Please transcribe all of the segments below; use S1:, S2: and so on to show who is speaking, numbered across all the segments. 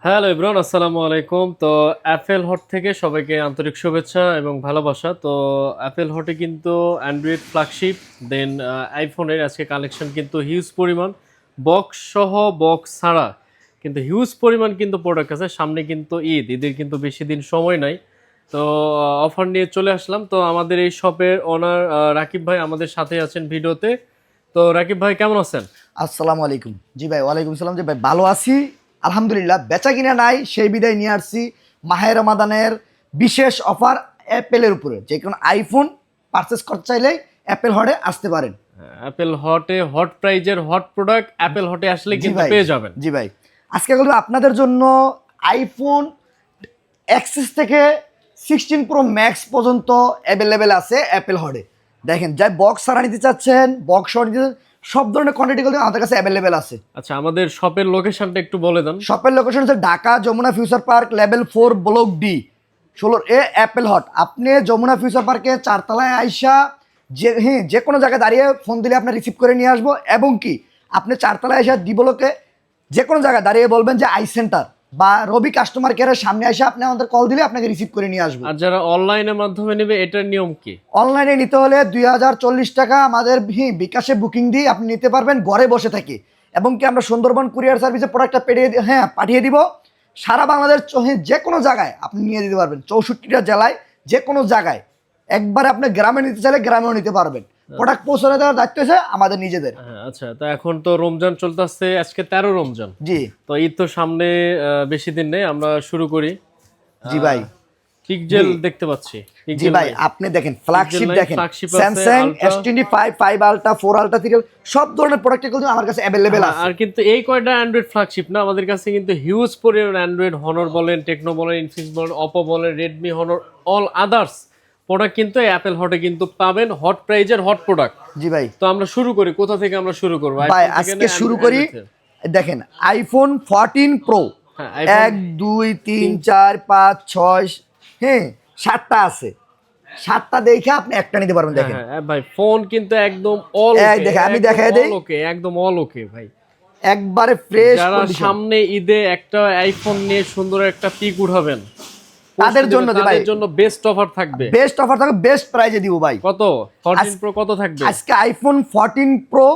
S1: Hello everyone, আসসালামু আলাইকুম। তো অ্যাপেল হট থেকে সবাইকে আন্তরিক শুভেচ্ছা এবং ভালোবাসা। তো অ্যাপেল হটে কিন্তু অ্যান্ড্রয়েড ফ্ল্যাগশিপ দেন আইফোনের আজকে কালেকশন কিন্তু হিউজ পরিমাণ, বক্স সহ বক্স ছাড়া কিন্তু হিউজ পরিমাণ কিন্তু প্রোডাক্ট আছে। সামনে কিন্তু ঈদের কিন্তু বেশি দিন সময় নাই। তো অফার নিয়ে চলে আসলাম। তো আমাদের এই শপের ওনার রাকিব ভাই আমাদের সাথে আছেন ভিডিওতে। তো রাকিব ভাই কেমন আছেন?
S2: আসসালামু আলাইকুম। জি ভাই, ওয়ালাইকুম সালাম। জি ভাই, ভালো আছি আলহামদুলিল্লাহ। বেচা কিনা নাই, সেই বিদায় নিয়ে আসছি মাহে রমাদানের বিশেষ অফার অ্যাপেলের উপরে। যে কোনো আইফোন পারচেস করতে চাইলে অ্যাপেল হটে আসতে পারেন।
S1: অ্যাপেল হটে হট প্রাইজের হট প্রোডাক্ট অ্যাপেল হটে আসলে
S2: জি
S1: কিন্তু
S2: ভাই,
S1: পেয়ে যাবেন।
S2: জি ভাই, আজকে বলবো আপনাদের জন্য আইফোন এক্সিস থেকে 16 প্রো ম্যাক্স পর্যন্ত অ্যাভেলেবেল আছে অ্যাপেল হটে। দেখেন, যাই বক্স সারা নিতে চাচ্ছেন, বক্স সহ নিতে চাচ্ছেন, সব ধরনের কোয়ান্টিটিগুলো আমাদের কাছে অ্যাভেলেবেল আছে।
S1: আচ্ছা, আমাদের শপের লোকেশনটা একটু বলে দেন।
S2: শপের লোকেশন হচ্ছে Dhaka Jamuna Future Park level 4 block D 16 Apple Hut. আপনি যমুনা ফিউচার পার্কে চারতলায় আইসা যে কোনো জায়গায় দাঁড়িয়ে ফোন দিলে আপনার রিসিভ করে নিয়ে আসবো। এবং কি আপনি চারতলায় আইসা ডি ব্লকে যে কোনো জায়গায় দাঁড়িয়ে বলবেন যে আই সেন্টার বা রবি কাস্টমার কেয়ারের সামনে এসে আপনি আমাদের কল দিলে আপনাকে রিসিভ করে নিয়ে আসবো।
S1: আর যারা অনলাইনের মাধ্যমে নেবে এটার নিয়ম কি?
S2: অনলাইনে নিতে হলে 2040 টাকা আমাদের বিকাশে বুকিং দিয়ে আপনি নিতে পারবেন ঘরে বসে থেকে। এবং কি আমরা সুন্দরবন কুরিয়ার সার্ভিসে প্রোডাক্টটা পাঠিয়ে দিব সারা বাংলাদেশ। যে কোনো জায়গায় আপনি নিয়ে দিতে পারবেন, 64টা জেলায় যে কোনো জায়গায়। একবার আপনি গ্রামে নিতে চাইলে গ্রামেও নিতে পারবেন। প্রোডাক্ট পৌঁছানো দেওয়ার দায়িত্ব হচ্ছে আমাদের নিজেদের।
S1: হ্যাঁ, আচ্ছা। তো এখন তো রমজান চলতেছে, আজকে 13 রমজান।
S2: জি
S1: তো ঈদ তো সামনে, বেশি দিন নেই, আমরা শুরু করি।
S2: জি ভাই,
S1: পিকজেল দেখতে পাচ্ছি।
S2: জি
S1: পিকজেল
S2: ভাই,
S1: নাই।
S2: আপনি দেখেন ফ্ল্যাগশিপ
S1: নাই,
S2: দেখেন,
S1: flagship আছে,
S2: Samsung
S1: Ultra।
S2: S25 5 ultra 4 ultra 3 সব ধরনের প্রোডাক্ট কিন্তু আমার কাছে অ্যাভেলেবেল আছে।
S1: আর কিন্তু এই কয়টা অ্যান্ড্রয়েড ফ্ল্যাগশিপ না, আমাদের কাছে কিন্তু হিউজ পরিমাণ অ্যান্ড্রয়েড, হনর বলেন, টেকনো বলেন, ইনফিনিক্স বলেন, অপো বলেন, Redmi, Honor, all others product কিন্তু অ্যাপেল হটে কিন্তু পাবেন, হট প্রাইজের হট প্রোডাক্ট।
S2: জি ভাই,
S1: তো আমরা শুরু করি, কোথা থেকে আমরা শুরু করবো?
S2: ভাই আজকে শুরু করি। দেখেন, আইফোন 14 প্রো,
S1: হ্যাঁ,
S2: 1 2 3 4 5 6, 7টা আছে। 7টা দেখে আপনি একটা নিতে পারবেন। দেখেন
S1: হ্যাঁ ভাই, ফোন কিন্তু একদম অল
S2: এই
S1: ওকে,
S2: দেখেন, আমি দেখাই দেই,
S1: ওকে, একদম অল ওকে ভাই।
S2: একবারে ফ্রেশ
S1: যারা
S2: কন্ডিশন।
S1: সামনে ঈদে একটা আইফোন নিয়ে সুন্দর একটা পিক উঠাবেন,
S2: তাদের জন্য ভাই,
S1: তাদের জন্য বেস্ট অফার থাকবে।
S2: বেস্ট অফার থাকবে, বেস্ট প্রাইজে দিব ভাই।
S1: কত? 14 প্রো কত থাকবে
S2: আজকে? আইফোন 14 প্রো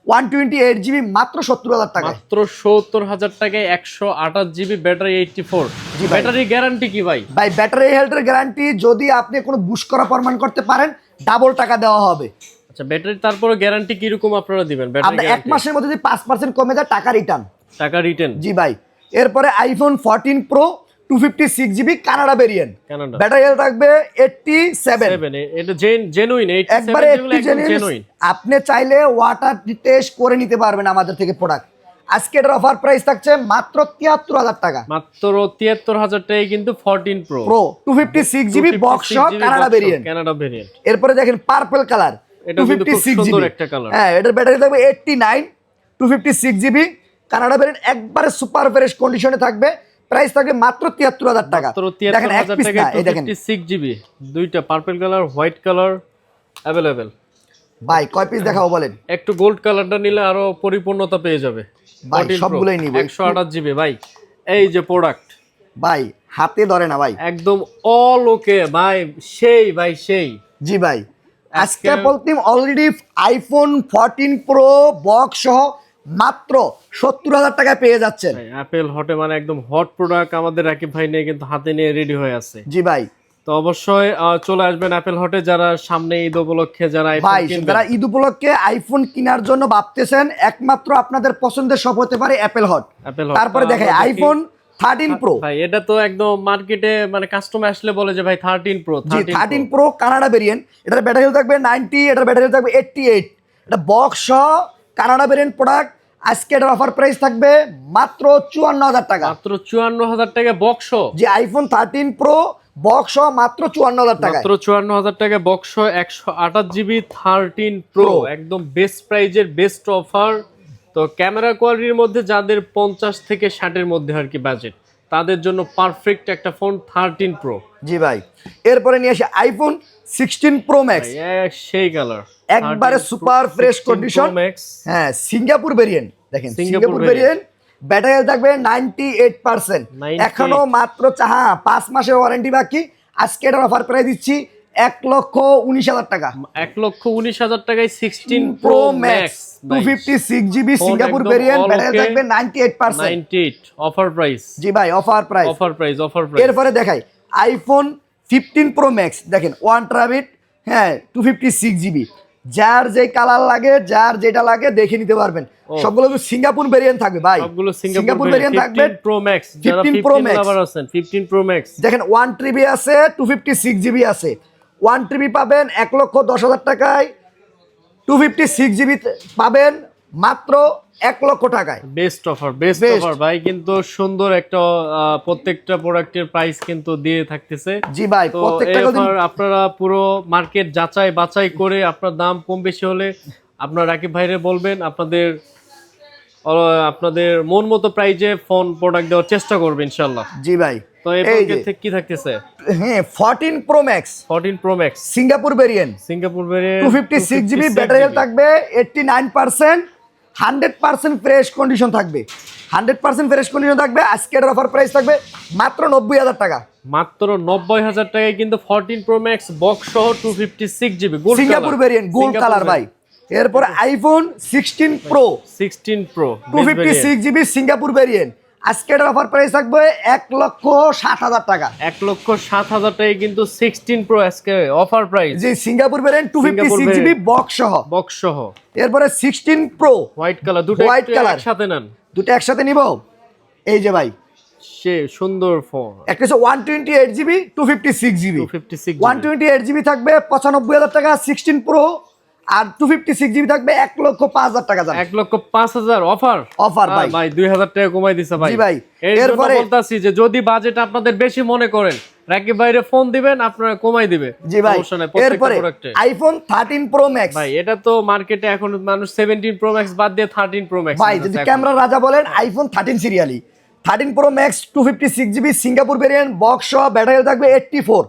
S2: 128 জিবি মাত্র 70,000 টাকা।
S1: মাত্র 70,000 টাকায় 128 জিবি ব্যাটারি, 84।
S2: জি ভাই,
S1: ব্যাটারি গ্যারান্টি কি ভাই?
S2: ভাই ব্যাটারি হেলথের গ্যারান্টি, যদি আপনি কোনো বুশ করা প্রমাণ করতে পারেন ডাবল টাকা দেওয়া হবে।
S1: আচ্ছা, ব্যাটারি তারপরে গ্যারান্টি কিরকম আপনারা দিবেন? ব্যাটারি
S2: আপনার 1 মাসের মধ্যে যদি 5% কমে যায় টাকা রিটার্ন।
S1: টাকা রিটার্ন।
S2: জি ভাই। এরপরে iPhone 14 pro 256 GB Canada variant,
S1: Canada,
S2: battery health থাকবে 87।
S1: এটা জেনুইন,
S2: একবারে
S1: 87 জেনুইন।
S2: আপনি চাইলে ওয়াটার টেস্ট করে নিতে পারবেন আমাদের থেকে প্রোডাক্ট। আজকে এটার অফার প্রাইস থাকছে মাত্র 73,000 টাকা।
S1: মাত্র 73,000 টাকায় কিন্তু 14 প্রো
S2: প্রো 256 জিবি বক্স সহ কানাডা ভেরিয়েন্ট।
S1: Canada variant.
S2: এরপরে দেখেন পার্পল কালার,
S1: এটা কিন্তু খুব সুন্দর একটা কালার।
S2: হ্যাঁ, এটার ব্যাটারি থাকবে 89, 256 জিবি কানাডা ভেরিয়েন্ট, একবারে সুপার ফ্রেশ কন্ডিশনে থাকবে। প্রাইস থাকবে মাত্র 73,000 টাকা।
S1: মাত্র
S2: দেখেন এক
S1: 73,000
S2: পিস
S1: টাকায়
S2: না, এই দেখেন
S1: 256 জিবি, দুইটা purple colour, white colour available.
S2: ভাই কয় পিস দেখাবো বলেন?
S1: একটু গোল্ড কালারটা নিলে আরো পরিপূর্ণতা পেয়ে যাবে।
S2: ভাই
S1: 14 Pro,
S2: সবগুলোই নিব।
S1: 128 জিবি ভাই। এই যে প্রোডাক্ট,
S2: ভাই হাতে ধরে না ভাই,
S1: একদম অল ওকে ভাই, সেই ভাই সেই।
S2: জি ভাই, আজকে বলতেম অলরেডি আইফোন 14 প্রো বক্স সহ মাত্র 70,000 টাকায় পেয়ে যাচ্ছেন।
S1: অ্যাপেল হটে মানে একদম হট প্রোডাক্ট আমাদের রাকিব ভাই নিয়ে কিন্তু হাতে নিয়ে রেডি হয়ে আছে।
S2: জি ভাই,
S1: তো অবশ্যই চলে আসবেন অ্যাপেল হটে, যারা সামনে ঈদ উপলক্ষে যারা
S2: ভাই
S1: আইফোন কিনবেন।
S2: যারা ঈদ উপলক্ষে আইফোন কেনার জন্য ভাবতেছেন, একমাত্র আপনাদের পছন্দের শপ হতে পারে অ্যাপেল হট। তারপরে দেখে আইফোন 13 প্রো,
S1: ভাই এটা তো একদম মার্কেটে মানে কাস্টমার আসলে বলে যে ভাই 13 প্রো।
S2: জি 13 প্রো কানাডা ভেরিয়েন্ট, এটার ব্যাটারি থাকবে 90, এটার ব্যাটারি থাকবে 88। এটা বক্স সহ কানাডা ভেরিয়েন্ট প্রোডাক্ট। আজকে এটার অফার প্রাইস থাকবে মাত্র 54,000 টাকা।
S1: মাত্র 54,000 টাকা বক্স।
S2: যে আইফোন 13 প্রো বক্স সহ মাত্র 54,000 টাকা।
S1: মাত্র 54,000 টাকা বক্স, 128 জিবি 13 প্রো, একদম বেস্ট প্রাইজের বেস্ট অফার। তো ক্যামেরা কোয়ালিটির মধ্যে যাদের 50 থেকে 60-এর মধ্যে আর কি বাজেট, তাদের জন্য পারফেক্ট একটা ফোন 13 প্রো।
S2: জি ভাই, এরপরে নিয়ে আসি আইফোন 16 প্রো ম্যাক্স,
S1: সেই কালার,
S2: একবারে সুপার ফ্রেশ কন্ডিশন। হ্যাঁ, সিঙ্গাপুর ভেরিয়েন্ট। দেখেন সিঙ্গাপুর ভেরিয়েন্ট, ব্যাটারি হেলথ থাকবে 98%।
S1: 98
S2: এখনো মাত্র 5 মাসের ওয়ারেন্টি বাকি। আজকে এটার অফার প্রাইস দিচ্ছি 1,19,000 টাকা।
S1: 1,19,000 টাকায় 16
S2: pro max 256 GB Singapore variant, battery health থাকবে 98%।
S1: 98 অফার প্রাইস।
S2: জি ভাই, offer price.
S1: Offer price, offer price.
S2: এরপরে দেখাই আইফোন 15 প্রো ম্যাক্স, দেখেন 1 টেরাবিট, হ্যাঁ 256 জিবি। যার যে কালার লাগে, যার যেটা লাগে দেখে নিতে পারবেন। সবগুলো তো সিঙ্গাপুর ভেরিয়েন্ট থাকবে ভাই,
S1: সবগুলো
S2: সিঙ্গাপুর ভেরিয়েন্ট থাকবে।
S1: 15 প্রো ম্যাক্স, যারা 15 লাভার আছেন 15 প্রো ম্যাক্স
S2: দেখেন 1 টিবি আছে, 256 জিবি আছে। 1 টিবি পাবেন 1,10,000 টাকায়, 256 জিবি পাবেন মাত্র 1,00,000 টাকায়।
S1: বেস্ট অফার, বেস্ট অফার ভাই। কিন্তু সুন্দর একটা প্রত্যেকটা প্রোডাক্টের প্রাইস কিন্তু দিয়ে থাকতেছে।
S2: জি ভাই,
S1: তো
S2: প্রত্যেকটা
S1: এই অফার আপনারা পুরো মার্কেট যাচাই বাছাই করে আপনার দাম কম বেশি হলে আপনার রাকিব ভাইরে বলবেন, আপনাদের মন মতো প্রাইজে ফোন প্রোডাক্ট দেওয়ার চেষ্টা করবে ইনশাআল্লাহ।
S2: জি ভাই,
S1: তো এই প্যাকেজ কি থাকতেছে?
S2: হ্যাঁ 14 pro max,
S1: 14 pro max
S2: Singapore variant,
S1: Singapore variant,
S2: 256 GB, battery health থাকবে 89%, 100% ফ্রেশ কন্ডিশন থাকবে, 100% ফ্রেশ কন্ডিশন থাকবে। আজকে এর অফার প্রাইস থাকবে মাত্র 90,000 টাকা।
S1: মাত্র 90,000 টাকায় কিন্তু 14 প্রো ম্যাক্স বক্স সহ 256 GB gold
S2: Singapore variant, gold colour ভাই। এরপর iPhone 16 pro
S1: 16 pro
S2: 256 GB Singapore variant, আজকে এর অফার প্রাইস থাকবে 1,60,000 টাকা।
S1: 1,60,000 টাকায় কিন্তু 16 প্রো আজকে অফার প্রাইস।
S2: জি, সিঙ্গাপুর ভেরিয়েন্ট 256 জিবি বক্স সহ,
S1: বক্স সহ।
S2: এরপরে 16 প্রো
S1: হোয়াইট কালার, দুটো
S2: হোয়াইট কালার
S1: একসাথে নেন,
S2: দুটো একসাথে নিব। এই যে ভাই,
S1: সে সুন্দর ফোন।
S2: একটা হচ্ছে 128 জিবি 256 জিবি,
S1: 256
S2: 128 জিবি থাকবে 95,000 টাকা 16 প্রো, আর 256 জিবি থাকবে 1,05,000 টাকা।
S1: 1,05,000 অফার,
S2: অফার ভাই,
S1: ভাই 2,000 টাকা কমাই দিছে ভাই।
S2: জি ভাই।
S1: এরপরে বলতাছি যে যদি বাজেট আপনাদের বেশি মনে করেন রাকিব ভাইরে ফোন দিবেন, আপনারা কমাই দিবে।
S2: জি ভাই।
S1: সমস্যা নাই, প্রত্যেকটা
S2: এরপরে
S1: প্রোডাক্টে।
S2: আইফোন 13 প্রো ম্যাক্স
S1: ভাই এটা তো মার্কেটে এখন মানুষ 17 প্রো ম্যাক্স বাদ দিয়ে 13 প্রো ম্যাক্স
S2: ভাই, যদি ক্যামেরা রাজা বলেন iPhone 13 serially. 13 pro max 256 GB Singapore variant, box সহ, ব্যাটারি থাকবে 84।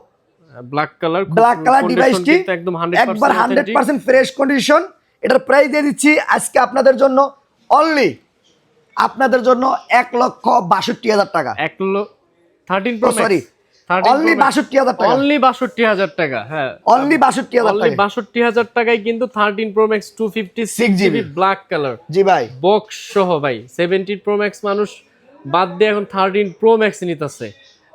S1: ব্ল্যাক কালার,
S2: ব্ল্যাক কালার ডিভাইসটি
S1: একদম
S2: একবার 100% ফ্রেশ কন্ডিশন। এটার প্রাইস দিয়ে দিচ্ছি আজকে আপনাদের জন্য অনলি, আপনাদের জন্য 1,62,000 টাকা।
S1: 13 প্রো
S2: সরি, অনলি 62,000 টাকা,
S1: অনলি 62,000 টাকা। হ্যাঁ,
S2: অনলি 62,000
S1: অনলি
S2: টাকা,
S1: 62,000 টাকায় কিন্তু 13 pro max 256 GB black colour
S2: জি ভাই,
S1: বক্স সহ। ভাই 17 প্রো ম্যাক্স মানুষ বাদ দিয়ে এখন 13 প্রো ম্যাক্স নিতেছে।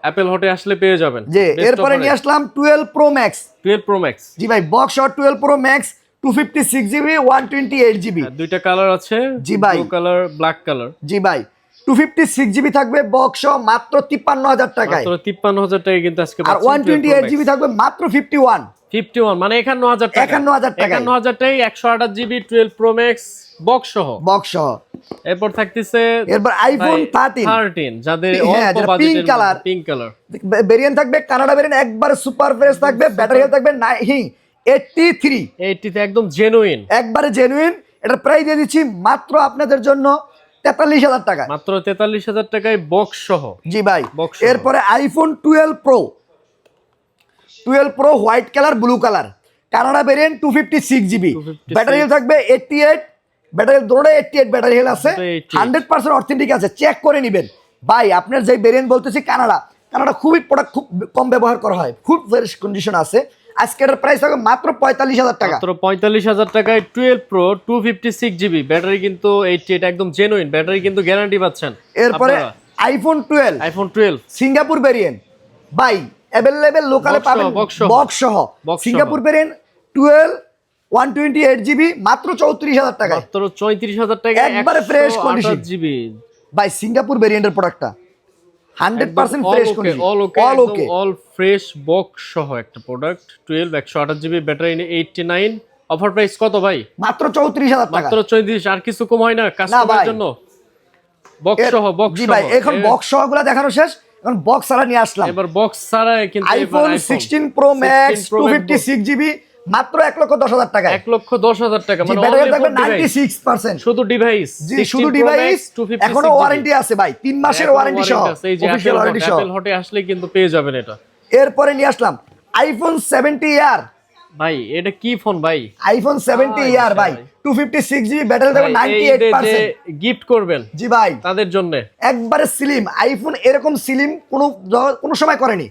S1: অ্যাপেল হটে আসলে পেয়ে যাবেন।
S2: জি, এরপরে নিয়ে আসলাম 12 প্রো ম্যাক্স,
S1: 12 প্রো ম্যাক্স
S2: জি ভাই, বক্স সহ 12 প্রো ম্যাক্স 256 জিবি 128 জিবি।
S1: দুইটা কালার আছে,
S2: জি ভাই,
S1: ব্লু কালার, ব্ল্যাক কালার।
S2: জি ভাই, 256 জিবি থাকবে বক্স সহ মাত্র 53,000 টাকায়,
S1: মাত্র 53,000 টাকায় কিন্তু আজকে
S2: আর 128 জিবি থাকবে মাত্র
S1: 51 মানে 51,000 টাকা।
S2: 51,000 টাকা,
S1: 51,000 টাকায় 128 জিবি 12 প্রো ম্যাক্স বক্স সহ,
S2: বক্স সহ।
S1: এরপর থাকতেছে
S2: এরপর আইফোন 13
S1: যাদের
S2: হ্যাঁ,
S1: অল্প
S2: যেটা
S1: বাজেটের
S2: pink colour,
S1: pink colour
S2: variant থাকবে, কানাডা ভেরিয়েন্ট একবার সুপার ফ্রেশ থাকবে, ব্যাটারি হেলথ থাকবে 83,
S1: এইটিতে একদম জেনুইন,
S2: একবারে জেনুইন। এটার প্রাইস দিয়ে দিচ্ছি মাত্র আপনাদের জন্য 43,000 টাকা,
S1: মাত্র 43,000 টাকায় বক্স সহ।
S2: জি ভাই।
S1: বক্স সহ।
S2: এরপরে iPhone 12 pro white colour, blue colour, Canada variant 256 GB,
S1: 256
S2: battery health থাকবে 88, ব্যাটারি দৌড়ে 88 ব্যাটারি হেলথ আছে, 100% অথেন্টিক আছে, চেক করে নেবেন ভাই। আপনার যে ভেরিয়েন্ট বলতেছি কানাডা খুবই প্রোডাক্ট খুব কম ব্যবহার করা হয়, খুব ফ্রেশ কন্ডিশন আছে। আজকে এটার প্রাইস থাকবে মাত্র 45,000 টাকা,
S1: মাত্র 45,000 টাকায় 12 প্রো 256 জিবি, ব্যাটারি কিন্তু 88 একদম জেনুইন, ব্যাটারি কিন্তু গ্যারান্টি পাচ্ছেন।
S2: এরপরে আইফোন 12 সিঙ্গাপুর ভেরিয়েন্ট ভাই, অ্যাভেলেবেল লোকালে পাবেন বক্স সহ, সিঙ্গাপুর ভেরিয়েন্ট 12 128 জিবি মাত্র 34,000 টাকা,
S1: মাত্র 34,000 টাকা,
S2: একবারে ফ্রেশ কন্ডিশন
S1: জিবি
S2: ভাই। সিঙ্গাপুর ভেরিয়েন্টের প্রোডাক্টটা 100% ফ্রেশ কন্ডিশন,
S1: অল ওকে, অল ফ্রেশ বক্স সহ একটা product 12 128 GB, battery 89। Offer price কত ভাই?
S2: মাত্র 34,000 টাকা,
S1: মাত্র 34। আর কিছু কম হয় না কাস্টমারের জন্য? বক্স সহ, বক্স
S2: জি
S1: সহ।
S2: ভাই, এখন বক্স সহগুলো দেখানো শেষ, এখন বক্স ছাড়া নিয়ে আসলাম।
S1: এবার বক্স ছাড়া কিন্তু
S2: আইফোন 16 প্রো ম্যাক্স 256 জিবি মাত্র 1,10,000 টাকা,
S1: 1,10,000 টাকা, মানে
S2: ব্যাটারি থাকবে 96%,
S1: শুধু ডিভাইস,
S2: জি শুধু ডিভাইস, এখনো ওয়ারেন্টি আছে ভাই, 3 মাসের ওয়ারেন্টি সহ, অফিশিয়াল ওয়ারেন্টি সহ।
S1: অ্যাপেল হটে আসলে কিন্তু পেয়ে যাবেন এটা।
S2: এরপরে নিয়ে আসলাম আইফোন 70 ইয়ার
S1: ভাই এটা কি ফোন ভাই?
S2: আইফোন 70 ইয়ার ভাই, 256 জিবি ব্যাটারি থাকবে 98%।
S1: গিফট করবেন
S2: জি ভাই,
S1: তাদের জন্য
S2: একবারে স্লিম আইফোন, এরকম স্লিম কোনো সময় করেনি,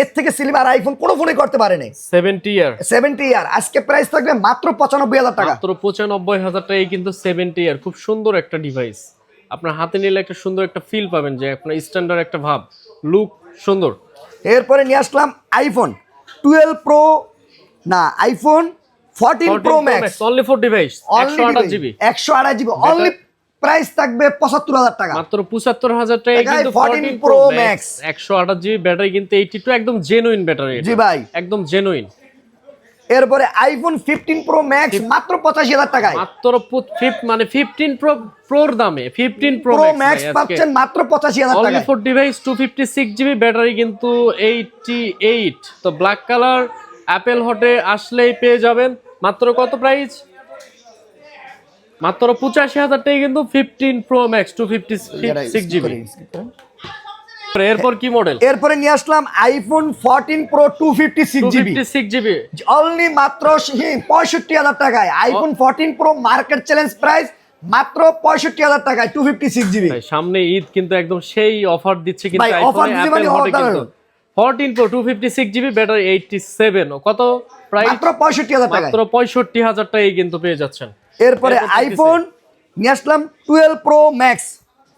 S2: এর থেকে স্লিম আর আইফোন কোনো ফোনে করতে পারেনি।
S1: 70 ইয়ার
S2: 70 ইয়ার, আজকে প্রাইস থাকবে মাত্র 95,000 টাকা।
S1: মাত্র 95,000 টাকায় কিন্তু 70 ইয়ার, খুব সুন্দর একটা ডিভাইস। আপনার হাতে নিলে একটা সুন্দর একটা ফিল পাবেন, যে আপনার স্ট্যান্ডার্ড একটা ভাব, লুক সুন্দর।
S2: এরপরে নিয়ে আসলাম আইফোন 12 প্রো, না iPhone 14 pro max,
S1: only for device 128 GB,
S2: 128 GB only, price থাকবে 75,000 টাকা।
S1: মাত্র 75,000 টাকায় কিন্তু
S2: 14 প্রো ম্যাক্স
S1: 128 জিবি ব্যাটারি, কিন্তু 82 একদম জেনুইন ব্যাটারি।
S2: জি ভাই,
S1: একদম জেনুইন।
S2: এরপরে আইফোন 15 প্রো ম্যাক্স মাত্র 85,000 টাকায়,
S1: মাত্র মানে 15 প্রোর দামে 15 প্রো
S2: ম্যাক্স পাচ্ছেন মাত্র 85,000
S1: অনলি
S2: টাকায়।
S1: ফর ডিভাইস 256 জিবি ব্যাটারি, কিন্তু 88। তো ব্ল্যাক কালার অ্যাপেল হটে আসলেই পেয়ে যাবেন। মাত্র কত প্রাইস? মাত্র 85,000 টাকায় কিন্তু 15 প্রো ম্যাক্স 256 জিবি। এরপর কি মডেল?
S2: এরপরে নিয়ে আসলাম iPhone 14 pro 256 GB,
S1: 256 GB
S2: only মাত্র 65,000 টাকায়। IPhone 14 pro market challenge price মাত্র 65,000 টাকায় 256 জিবি।
S1: সামনে ঈদ, কিন্তু একদম সেই অফার দিচ্ছে কিন্তু
S2: ভাই, অফার দিচ্ছে মানে
S1: কিন্তু 14 প্রো 256 জিবি ব্যাটারি 87। কত প্রাইস?
S2: মাত্র 65,000 টাকায়,
S1: মাত্র 65,000 টাকায় কিন্তু পেয়ে যাচ্ছেন।
S2: এরপরে আইফোন নিয়ে আসলাম 12 প্রো ম্যাক্স,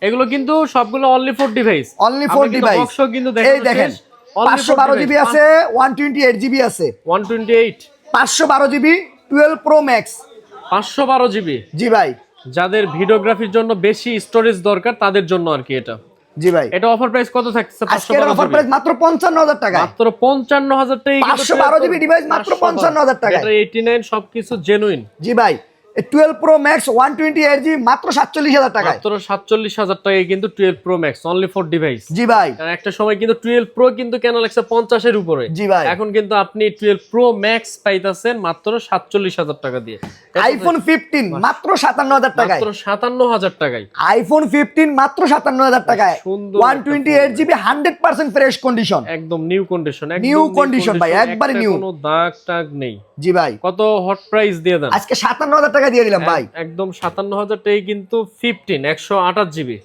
S1: এগুলো কিন্তু সবগুলো only for device,
S2: only for device.
S1: বক্সও কিন্তু
S2: এই দেখেন 512 জিবি আছে, 128 জিবি আছে,
S1: 128
S2: 512 জিবি 12 প্রো ম্যাক্স,
S1: 512 জিবি।
S2: জি ভাই,
S1: যাদের ভিডিওগ্রাফির জন্য বেশি স্টোরেজ দরকার তাদের জন্য আর কি এটা।
S2: জি ভাই,
S1: এটা অফার প্রাইস কত থাকছে?
S2: আজকের অফার প্রাইস মাত্র 55,000 টাকা,
S1: মাত্র 55,000 টাকা।
S2: 512 জিবি ডিভাইস মাত্র 55,000 টাকা,
S1: এটা 89 সবকিছু জেনুইন।
S2: জি ভাই। 12 প্রো ম্যাক্স 128 জিবি মাত্র 47,000 টাকা,
S1: মাত্র 47,000 টাকায় কিন্তু 12 pro max only for device.
S2: জি ভাই।
S1: কারণ একটা সময় কিন্তু 12 প্রো কিন্তু কেন লাগছে 50 এর উপরে,
S2: জি ভাই।
S1: এখন কিন্তু আপনি 12 প্রো ম্যাক্স পাইতাছেন মাত্র 47,000 টাকা দিয়ে।
S2: আইফোন 15 মাত্র 57,000 টাকায়,
S1: মাত্র 57,000 টাকায়
S2: আইফোন 15 মাত্র 57,000 টাকায়,
S1: সুন্দর
S2: 128 জিবি 100% ফ্রেশ কন্ডিশন,
S1: একদম নিউ কন্ডিশন,
S2: নিউ কন্ডিশন ভাই, একবারে নিউ,
S1: কোনো দাগ টাগ নেই।
S2: জি ভাই।
S1: কত হট প্রাইস দিয়ে দেন?
S2: আজকে 57,000 টাকা দিয়ে দিলাম ভাই,
S1: একদম 57,000 টাকায় কিন্তু 128 GB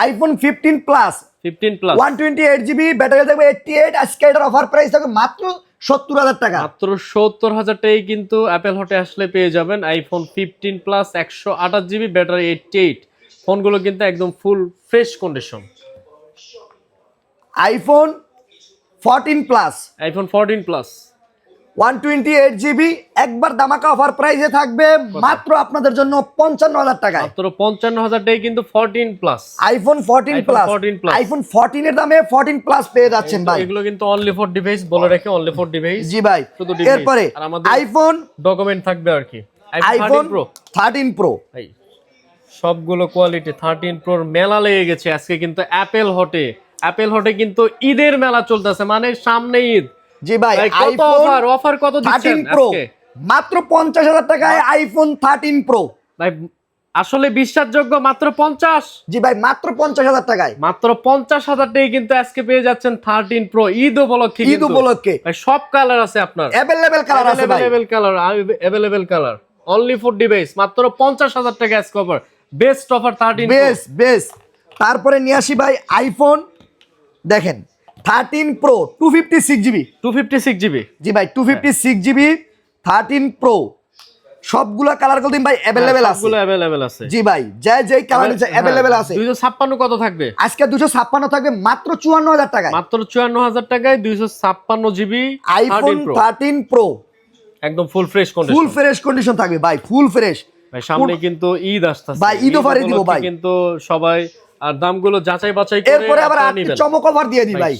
S2: iPhone 15 plus
S1: 15 plus
S2: 128 GB battery থাকবে 88। আজকে এটার অফার প্রাইস থাকবে মাত্র 70,000 টাকা,
S1: মাত্র 70,000 টাকায় কিন্তু অ্যাপেল হটে আসলে পেয়ে যাবেন আইফোন 15 প্লাস 128 জিবি ব্যাটারি 88। ফোনগুলো কিন্তু একদম ফুল fresh condition.
S2: IPhone 14 plus
S1: iPhone 14 plus
S2: 128 GB একবার দামাকা অফার প্রাইসে থাকবে মাত্র আপনাদের জন্য 55,000 টাকায়,
S1: মাত্র 55,000 টাকায় কিন্তু 14 প্লাস
S2: আইফোন 14 প্লাস, আইফোন 14 এর দামে 14 প্লাস পেয়ে যাচ্ছেন ভাই।
S1: এগুলো কিন্তু অনলি ফর ডিভাইস বলে রেখে, অনলি ফর ডিভাইস।
S2: জি ভাই।
S1: শুধু ডিভাইস।
S2: এরপরে
S1: আর আমাদের
S2: আইফোন
S1: ডকুমেন্ট থাকবে আর কি।
S2: আইফোন 13 প্রো,
S1: ভাই সবগুলো কোয়ালিটি 13 প্রোর মেলা লেগে গেছে আজকে কিন্তু অ্যাপেল হটে। অ্যাপেল হটে কিন্তু ঈদের মেলা চলতেছে, মানে সামনে ঈদ।
S2: জি ভাই।
S1: কত অফার কত দিচ্ছেন
S2: 13 প্রো
S1: আজকে?
S2: মাত্র 50,000 টাকায় আইফোন 13 প্রো,
S1: ভাই আসলে বিশ্বাসযোগ্য মাত্র 50?
S2: জি ভাই, মাত্র 50,000 টাকায়,
S1: মাত্র 50,000 টাকায় কিন্তু আজকে পেয়ে যাচ্ছেন 13 প্রো ঈদ উপলক্ষে।
S2: ঈদ উপলক্ষে
S1: ভাই সব কালার আছে আপনার,
S2: अवेलेबल কালার আছে ভাই,
S1: available colour only for device. মাত্র 50,000 টাকা আজকে অফার, বেস্ট অফার 13
S2: বেস্ট। তারপরে নিয়ে আসি ভাই আইফোন, দেখেন 13 প্রো 256 জিবি,
S1: 256 জিবি।
S2: জি ভাই 256 জিবি 13 প্রো, সবগুলা কালার কত ভাই अवेलेबल আছে,
S1: সবগুলো अवेलेबल আছে।
S2: জি ভাই, যে কালার নিচে अवेलेबल আছে।
S1: 256 কত থাকবে
S2: আজকে 256 থাকবে মাত্র 54,000 টাকায়,
S1: মাত্র 54,000 টাকায় 256 জিবি
S2: আইফোন 13 প্রো
S1: একদম ফুল ফ্রেশ কন্ডিশন,
S2: ফুল ফ্রেশ কন্ডিশন থাকবে ভাই, ফুল ফ্রেশ।
S1: ভাই সামনে কিন্তু ঈদ আসতেছে
S2: ভাই, ঈদ অফারে দিব ভাই,
S1: কিন্তু সবাই আর দামগুলো যাচাই বাছাই করে
S2: এরপরে আবার চমক অফার দিয়ে দিই ভাই,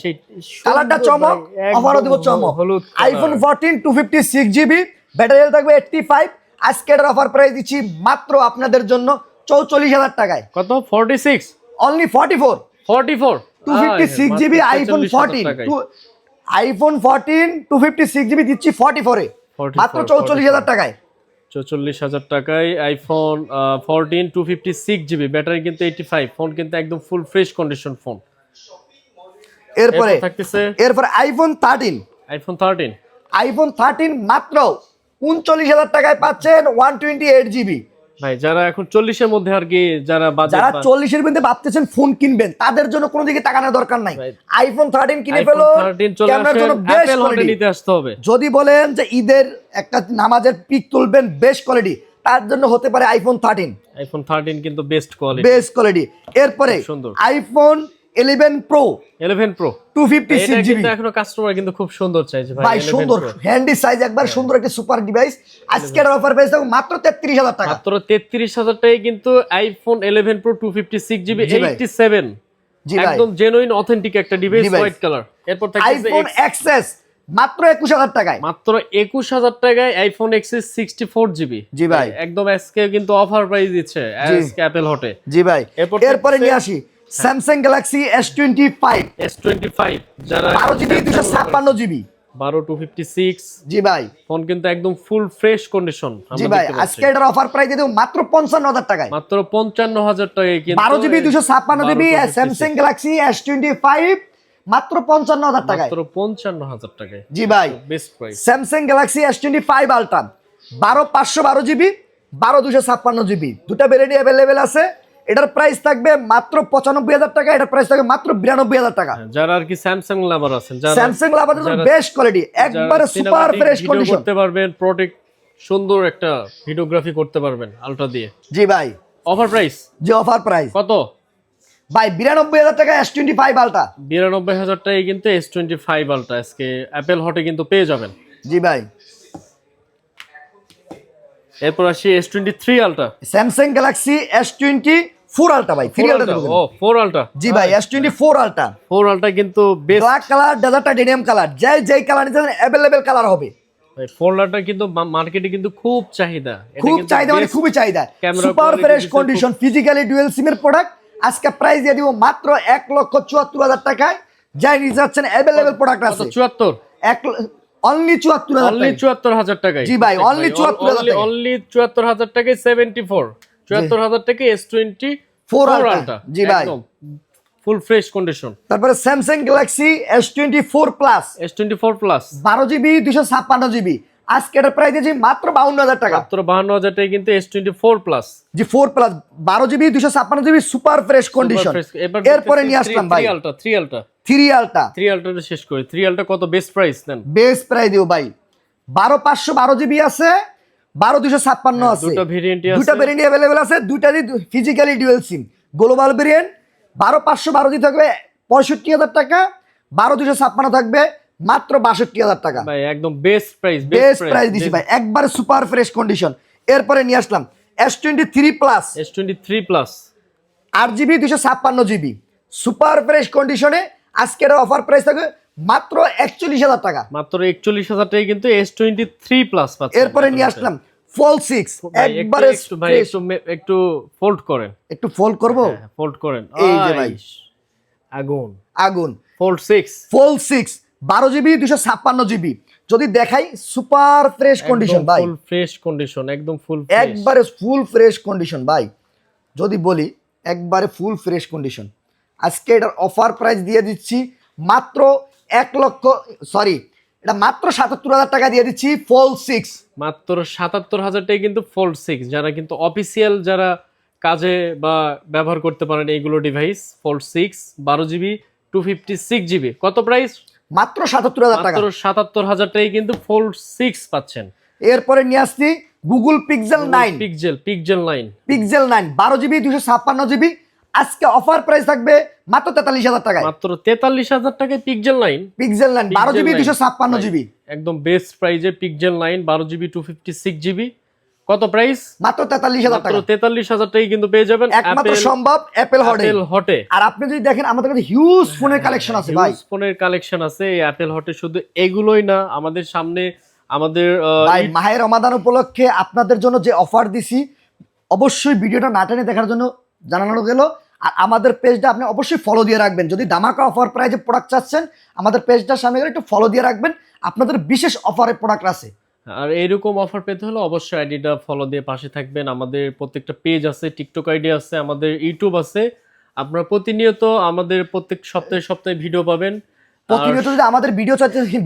S2: কালারটা চমক, অফারও দিব চমক। আইফোন 14 256 জিবি ব্যাটারি হেলথ থাকবে 85। আজকে এর অফার প্রাইস দিচ্ছি মাত্র আপনাদের জন্য 44,000 টাকায়,
S1: কত 46
S2: only 44 256 GB iPhone 14 iPhone 14 256 GB দিচ্ছি 44 এ মাত্র 44,000 টাকায়,
S1: 44,000 টাকায় আইফোন 14 256 জিবি ব্যাটারি কিন্তু 85। ফোন কিন্তু একদম ফুল ফ্রেশ কন্ডিশন ফোন।
S2: এরপরে
S1: থাকতেছে
S2: আইফোন 13
S1: আইফোন 13
S2: মাত্র 39,000 টাকায় পাচ্ছেন 128 GB।
S1: ভাই যারা এখন 40-এর মধ্যে আর কি যারা বাজেট
S2: যারা 40-এর মধ্যে ভাবতেছেন ফোন কিনবেন তাদের জন্য কোনো দিকে তাকানোর দরকার নাই, আইফোন 13 কিনে ফেলো, ক্যামেরার জন্য বেস্ট
S1: অ্যাপেল হটে
S2: কোয়ালিটি।
S1: নিতে আসতে হবে।
S2: যদি বলেন যে ঈদের একটা নামাজের পিক তুলবেন বেস্ট কোয়ালিটি, তার জন্য হতে পারে আইফোন 13।
S1: আইফোন 13 কিন্তু বেস্ট কোয়ালিটি,
S2: বেস্ট কোয়ালিটি। এরপরে
S1: সুন্দর
S2: আইফোন 11 প্রো
S1: 11 প্রো
S2: 256 জিবি।
S1: কিন্তু এখনো কাস্টমার কিন্তু খুব সুন্দর চাইছে ভাই।
S2: ভাই সুন্দর হ্যান্ডি সাইজ, একবার সুন্দর একটা সুপার ডিভাইস। আজকের অফার প্রাইস থাকবে মাত্র 33,000 টাকা।
S1: মাত্র 33,000 টাকায় কিন্তু আইফোন 11 প্রো 256 জিবি 87
S2: জি ভাই,
S1: একদম জেনুইন অথেন্টিক একটা ডিভাইস, হোয়াইট কালার। এরপর থাকছে
S2: আইফোন এক্সএস মাত্র 21,000 টাকায়।
S1: মাত্র 21,000 টাকায় আইফোন এক্সএস 64 জিবি।
S2: জি ভাই,
S1: একদম আজকে কিন্তু অফার প্রাইস দিচ্ছে আজকে অ্যাপেল হটে।
S2: জি ভাই। এরপরে নিয়ে আসি
S1: হ্যাঁ।
S2: স্যামসাং গ্যালাক্সি S25
S1: S25 যারা
S2: 12 জিবি 256 জিবি
S1: 12 256।
S2: জি ভাই,
S1: ফোন কিন্তু একদম ফুল ফ্রেশ কন্ডিশন।
S2: জি ভাই, আজকে এটার অফার প্রাইস দিয়ে দেব মাত্র 55,000 টাকায়।
S1: মাত্র 55,000 টাকায় কিন্তু
S2: 12 GB 256 GB Samsung Galaxy S25 মাত্র 55,000 টাকায়।
S1: মাত্র 55,000 টাকায়।
S2: জি ভাই,
S1: best price.
S2: Samsung Galaxy S25 ultra 12 GB 256 GB, দুটো ভেরিয়েন্ট अवेलेबल আছে। এটার প্রাইস থাকবে মাত্র 95,000 টাকা, এটার প্রাইস থাকবে মাত্র 92,000 টাকা।
S1: যারা আর কি স্যামসাং লাভার আছেন, যারা
S2: স্যামসাং লাভার জন্য বেস্ট কোয়ালিটি, একবারে সুপার ফ্রেশ কন্ডিশন
S1: করতে পারবেন, প্রোটেক্ট সুন্দর একটা ভিডিওগ্রাফি করতে পারবেন আলট্রা দিয়ে।
S2: জি ভাই,
S1: অফার প্রাইস
S2: যে অফার প্রাইস
S1: কত
S2: ভাই? 92,000 টাকা S25 আলট্রা।
S1: 92,000 টাকায় কিন্তু S25 আলট্রা আজকে অ্যাপেল হটে কিন্তু পেয়ে যাবেন।
S2: জি ভাই,
S1: এরপর আসি S23 ultra.
S2: Samsung Galaxy S24 ultra ভাই, 3 আলট্রা।
S1: ও 4 আলট্রা।
S2: জি ভাই, S24 আলট্রা
S1: 4 আলট্রা কিন্তু best.
S2: Black colour, dessert titanium colour, যেই কালার নিতে अवेलेबल কালার হবে।
S1: ভাই 4 আলট্রা কিন্তু মার্কেটে কিন্তু খুব চাহিদা,
S2: খুব চাহিদা, মানে খুবই চাহিদা।
S1: Camera
S2: super fresh condition, physically dual সিমের প্রোডাক্ট। আজকে প্রাইস দিয়ে দিব মাত্র 1,74,000 টাকায়। যাই নিতে যাচ্ছেন अवेलेबल প্রোডাক্ট আছে
S1: 74
S2: অনলি 74,000
S1: অনলি 74,000 টাকায়।
S2: জি ভাই, অনলি 74,000 টাকা,
S1: অনলি 74,000 টাকায় 74 74,000 টাকায় S24 আলট্রা।
S2: জি ভাই,
S1: ফুল ফ্রেশ কন্ডিশন।
S2: তারপরে Samsung Galaxy S24 plus
S1: S24 plus
S2: 12 GB 256 GB. আজকে এটার প্রাইস দিয়েছি মাত্র 52,000 টাকা।
S1: মাত্র 52,000 টাকায় কিন্তু S24 প্লাস
S2: জি 4 plus 12 GB 256 GB super fresh condition. এরপরে নিয়ে আসলাম ভাই
S1: 3 আলট্রা 3 আলট্রা
S2: 3 আলট্রা।
S1: 3 আলট্রাটা শেষ করি। 3 আলট্রা কত বেস্ট প্রাইস দেন?
S2: বেস্ট প্রাইস দিও ভাই। 12,512 জিবি আছে, 12,256 আছে,
S1: দুটো ভেরিয়েন্টই আছে,
S2: দুটো ভেরিয়েন্ট अवेलेबल আছে, দুটারই physically dual SIM. Global variant 12,512 জি থাকবে 65,000 টাকা, 12,256 থাকবে মাত্র 62,000 টাকা।
S1: ভাই একদম বেস্ট প্রাইস,
S2: বেস্ট প্রাইস দিছি ভাই, একবার সুপার ফ্রেশ কন্ডিশন। এরপরে নিয়ে আসলাম S23 plus
S1: S23 plus
S2: 8 GB 256 GB super fresh কন্ডিশনে। আজকের অফার প্রাইস থাকবে মাত্র 41,000 টাকা।
S1: মাত্র 41,000 টাকায় কিন্তু S23 প্লাস পাচ্ছেন।
S2: এরপরে নিয়ে আসলাম ফোল্ড 6 একবারে
S1: ভাই একটু ফোল্ড করেন,
S2: একটু ফোল্ড করব,
S1: ফোল্ড করেন।
S2: এই যে ভাই
S1: আগুন
S2: আগুন
S1: ফোল্ড 6
S2: 12 জিবি 256 জিবি। যদি দেখাই সুপার ফ্রেশ কন্ডিশন ভাই,
S1: ফুল ফ্রেশ কন্ডিশন, একদম ফুল
S2: একবারে ফুল ফ্রেশ কন্ডিশন ভাই। যদি বলি একবারে ফুল ফ্রেশ কন্ডিশন, আজকে এটার অফার প্রাইস দিয়ে দিচ্ছি মাত্র 77,000 টাকা দিয়ে দিচ্ছি ফোল্ড 6।
S1: মাত্র 77,000 টাকায় কিন্তু ফোল্ড 6। যারা কিন্তু অফিসিয়াল যারা কাজে বা ব্যবহার করতে পারেন এইগুলো ডিভাইস, ফোল্ড 6 12 জিবি 256 জিবি। কত প্রাইস?
S2: মাত্র 77,000 টাকা।
S1: মাত্র 77,000 টাকায় কিন্তু ফোল্ড 6 পাচ্ছেন।
S2: এরপরে নিয়ে আসছি Google pixel 9
S1: pixel 9
S2: 12 GB 256 GB. আজকে অফার প্রাইস থাকবে মাত্র 43,000 টাকায়।
S1: মাত্র 43,000 টাকায় পিক্সেল 9
S2: 12 জিবি 256 জিবি
S1: একদম বেস্ট প্রাইজে পিক্সেল 9 12 জিবি 256 জিবি। কত প্রাইস?
S2: মাত্র 43,000 টাকা।
S1: মাত্র 43,000 টাকায় কিন্তু পেয়ে যাবেন
S2: একমাত্র সম্ভব অ্যাপেল হটে। আর আপনি যদি দেখেন আমাদের কাছে হিউজ ফোনের কালেকশন আছে ভাই,
S1: হিউজ ফোনের কালেকশন আছে এই অ্যাপেল হটে। শুধু এগুলোই না, আমাদের সামনে আমাদের
S2: ভাই মাহে রমাদান উপলক্ষে আপনাদের জন্য যে অফার দিছি, অবশ্যই ভিডিওটা না টেনে দেখার জন্য জানানো গেল। আর আমাদের পেজটা আপনি অবশ্যই ফলো দিয়ে রাখবেন। যদি ধামাকা অফার প্রাইজে প্রোডাক্ট চাচ্ছেন, আমাদের পেজটার সামনে গেলে একটু ফলো দিয়ে রাখবেন, আপনাদের বিশেষ অফারে প্রোডাক্ট আছে।
S1: আর এরকম অফার পেতে হলে অবশ্যই আইডিটা ফলো দিয়ে পাশে থাকবেন। আমাদের প্রত্যেকটা পেজ আছে, টিকটক আইডি আছে, আমাদের ইউটিউব আছে। আপনারা প্রতিনিয়ত আমাদের প্রত্যেক সপ্তাহে ভিডিও পাবেন।
S2: প্রতিনিয়ত যদি আমাদের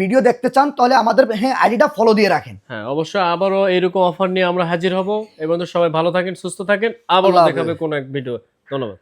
S2: ভিডিও দেখতে চান তাহলে আমাদের আইডিটা ফলো দিয়ে রাখেন।
S1: হ্যাঁ, অবশ্যই আবারও এরকম অফার নিয়ে আমরা হাজির হব। এবং সবাই ভালো থাকেন, সুস্থ থাকেন, আবারও
S2: আল্লাহ
S1: দেখাবে
S2: হাফেজ।
S1: কোনো এক ভিডিও। ধন্যবাদ।